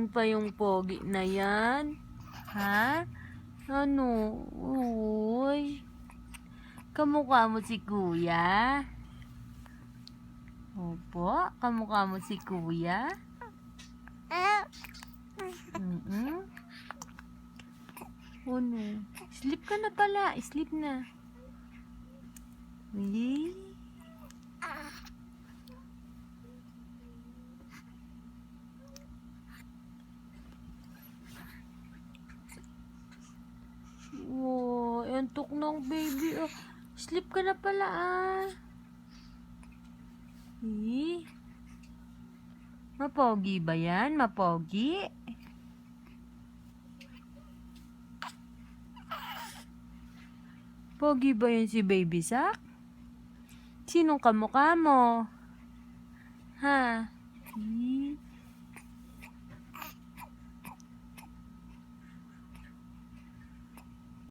Sino pa yung pogi na yan? Ha? Ano? Uy. Kamukha mo si kuya? Opo, kamukha mo si kuya? Ano? Sleep ka na pala. Sleep na. Uy. Wow, antok ng baby. Oh. Sleep ka na pala Mapogi ba yan? Mapogi? Pogi ba yun si Baby Sak? Sinong kamukha mo? Ha?